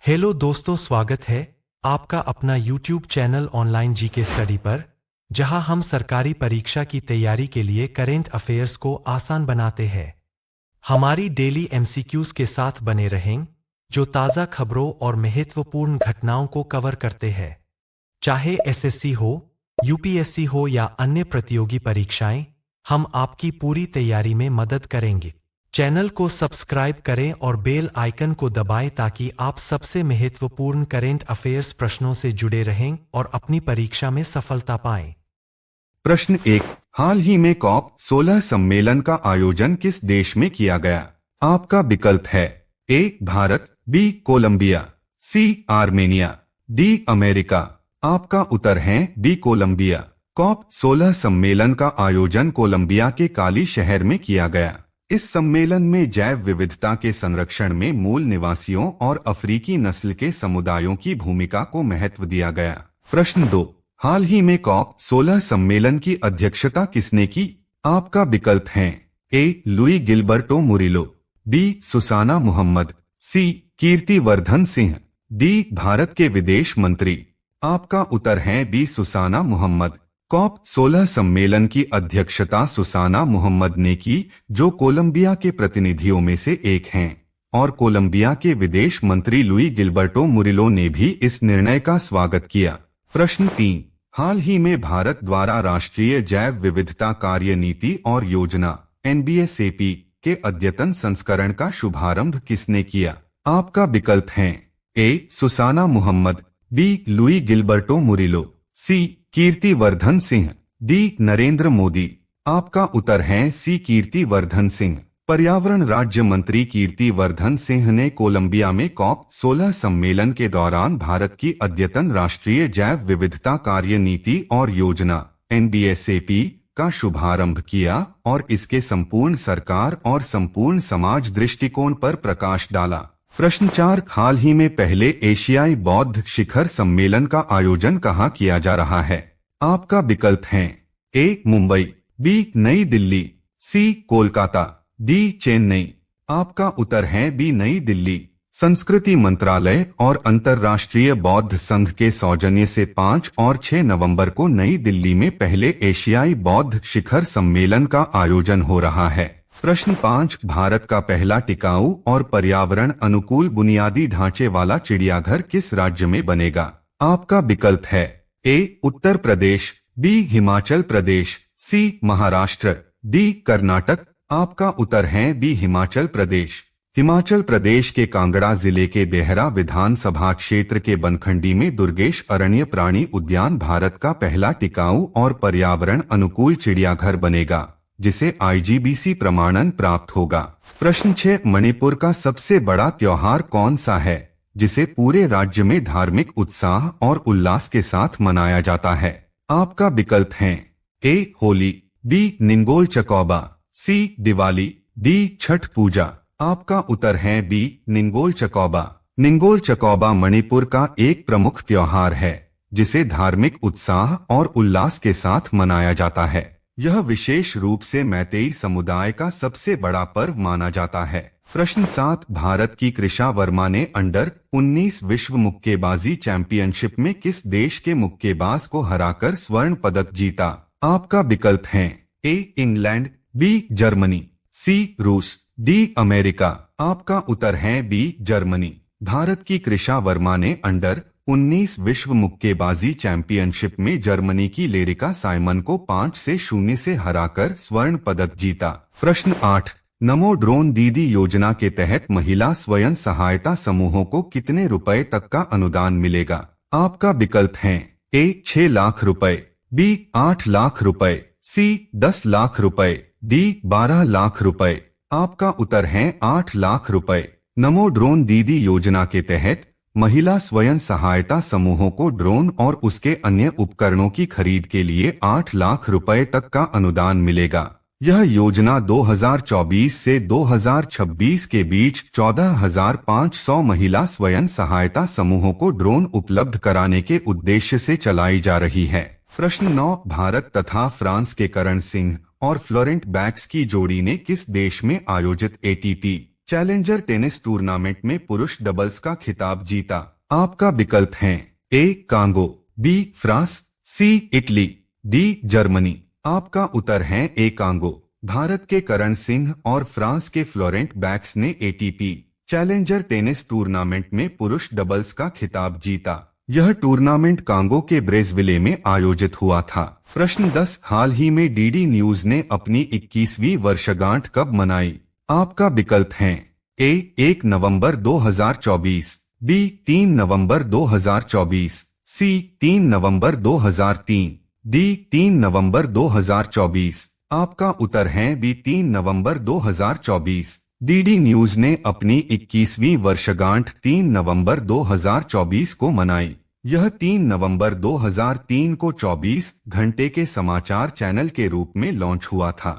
Hello दोस्तों, स्वागत है आपका अपना YouTube channel online GK study पर, जहां हम सरकारी परीक्षा की तैयारी के लिए करेंट अफेयर्स को आसान बनाते हैं। हमारी डेली MCQs के साथ बने रहें, जो ताज़ा खबरों और महत्वपूर्ण घटनाओं को कवर करते हैं। चाहे SSC हो, UPSC हो या अन्य प्रतियोगी परीक्षाएं, हम आपकी पूरी तैयारी में मदद करेंगे। चैनल को सब्सक्राइब करें और बेल आइकन को दबाएं ताकि आप सबसे महत्वपूर्ण करेंट अफेयर्स प्रश्नों से जुड़े रहें और अपनी परीक्षा में सफलता पाएं। प्रश्न 1। हाल ही में COP16 सम्मेलन का आयोजन किस देश में किया गया? आपका विकल्प है A. Bharat, B. Colombia, C. Armenia, D. America. आपका उत्तर है B. कोलंबिया। COP16 सम्मेलन का आयोजन कोलंबिया के काली शहर में किया गया। इस सम्मेलन में जैव विविधता के संरक्षण में मूल निवासियों और अफ्रीकी नस्ल के समुदायों की भूमिका को महत्व दिया गया। प्रश्न 2। हाल ही में COP16 सम्मेलन की अध्यक्षता किसने की? आपका विकल्प है A. Luis Gilberto Murillo, B. Susana Muhamad, C. Kirtivardhan Singh, D. Bharat के विदेश मंत्री। आपका उत्तर है B. सुसाना मोहम्मद। COP16 सम्मेलन की अध्यक्षता सुसाना मोहम्मद ने की, जो कोलंबिया के प्रतिनिधियों में से एक हैं, और कोलंबिया के विदेश मंत्री लुई गिलबर्टो मुरिलो ने भी इस निर्णय का स्वागत किया। प्रश्न 3। हाल ही में भारत द्वारा राष्ट्रीय जैव विविधता कार्य नीति और योजना NBSAP के अद्यतन संस्करण का शुभारंभ किसने किया? आपका विकल्प है A. Susana Muhamad, B. Luis Gilberto Murillo, C. Kirtivardhan Singh, D. Narendra Modi. आपका उत्तर है C. कीर्तिवर्धन सिंह। पर्यावरण राज्य मंत्री कीर्तिवर्धन सिंह ने कोलंबिया में COP16 सम्मेलन के दौरान भारत की अद्यतन राष्ट्रीय जैव विविधता कार्य नीति और योजना NBSAP का शुभारंभ किया और इसके संपूर्ण सरकार और संपूर्ण समाज दृष्टिकोण पर प्रकाश डाला। प्रश्न 4। हाल ही में पहले एशियाई बौद्ध शिखर सम्मेलन का आयोजन कहाँ किया जा रहा है? आपका विकल्प है A. मुंबई, B. नई दिल्ली, C. कोलकाता, D. चेन्नई। आपका उत्तर है B. नई दिल्ली। संस्कृति मंत्रालय और अंतर्राष्ट्रीय बौद्ध संघ के सौजन्य से 5 और 6 नवंबर को नई दिल्ली में पहले एशियाई बौद्ध शिखर सम्मेलन का आयोजन हो रहा है। प्रश्न 5। भारत का पहला टिकाऊ और पर्यावरण अनुकूल बुनियादी ढांचे वाला चिड़ियाघर किस राज्य में बनेगा? आपका विकल्प है A. Uttar Pradesh, B. Himachal Pradesh, C. Maharashtra, D. Karnataka. आपका उत्तर है B. हिमाचल प्रदेश। हिमाचल प्रदेश के कांगड़ा जिले के देहरा विधानसभा क्षेत्र के बनखंडी में दुर्गेश अरण्य प्राणी उद्यान भारत का पहला टिकाऊ और पर्यावरण अनुकूल चिड़ियाघर बनेगा, जिसे IGBC प्रमाणन प्राप्त होगा। प्रश्न 6। मणिपुर का सबसे बड़ा त्योहार कौन सा है, जिसे पूरे राज्य में धार्मिक उत्साह और उल्लास के साथ मनाया जाता है? आपका विकल्प है A. Holi, B. निंगोल चकौबा, C. Diwali, D. Chhath पूजा। आपका उत्तर है B. निंगोल चकौबा। निंगोल चकौबा मणिपुर का एक प्रमुख त्योहार है, जिसे धार्मिक उत्साह और उल्लास के साथ मनाया जाता है। यह विशेष रूप से मैतेई समुदाय का सबसे बड़ा पर्व माना जाता है। प्रश्न 7। भारत की कृषा वर्मा ने अंडर-19 विश्व मुक्केबाजी चैंपियनशिप में किस देश के मुक्केबाज को हराकर स्वर्ण पदक जीता? आपका विकल्प है A. England, B. Germany, C. रूस, D. अमेरिका। आपका उत्तर है B. जर्मनी। भारत की कृषा वर्मा ने अंडर-19 विश्व मुक्केबाजी चैंपियनशिप में जर्मनी की लेरिका साइमन को 5-0 से हराकर स्वर्ण पदक जीता। प्रश्न 8। नमो ड्रोन दीदी योजना के तहत महिला स्वयं सहायता समूहों को कितने रुपए तक का अनुदान मिलेगा? आपका विकल्प है A. 6 लाख रुपए, B. 8 लाख रुपए, C. 10 लाख रुपए, D. 12 लाख रुपए। आपका उत्तर है 8 लाख रुपए। नमो ड्रोन दीदी योजना के तहत महिला स्वयं सहायता समूहों को ड्रोन और उसके अन्य उपकरणों की खरीद के लिए 8 लाख रुपए तक का अनुदान मिलेगा। यह योजना 2024 से 2026 के बीच 14,500 महिला स्वयं सहायता समूहों को ड्रोन उपलब्ध कराने के उद्देश्य से चलाई जा रही है। प्रश्न 9। भारत तथा फ्रांस के करण सिंह और फ्लोरेंट बैक्स की जोड़ी ने किस देश में आयोजित ATP चैलेंजर टेनिस टूर्नामेंट में पुरुष डबल्स का खिताब जीता? आपका विकल्प हैं ए कांगो, बी फ्रांस, सी इटली, डी जर्मनी। आपका उत्तर है ए कांगो। भारत के करण सिंह और फ्रांस के फ्लोरेंट बैक्स ने एटीपी चैलेंजर टेनिस टूर्नामेंट में पुरुष डबल्स का खिताब जीता। यह टूर्नामेंट कांगो के ब्रेज़विले में आयोजित हुआ था। प्रश्न 10, हाल ही में डीडी न्यूज ने अपनी 21वीं वर्षगांठ कब मनाई? आपका विकल्प हैं ए 1 नवंबर 2024, बी 3 नवंबर 2024, सी 3 नवंबर 2003, डी 3 नवंबर 2024। आपका उत्तर है बी 3 नवंबर 2024। डीडी न्यूज ने अपनी 21वीं वर्षगांठ 3 नवंबर 2024 को मनाई। यह 3 नवंबर 2003 को 24 घंटे के समाचार चैनल के रूप में लॉन्च हुआ था।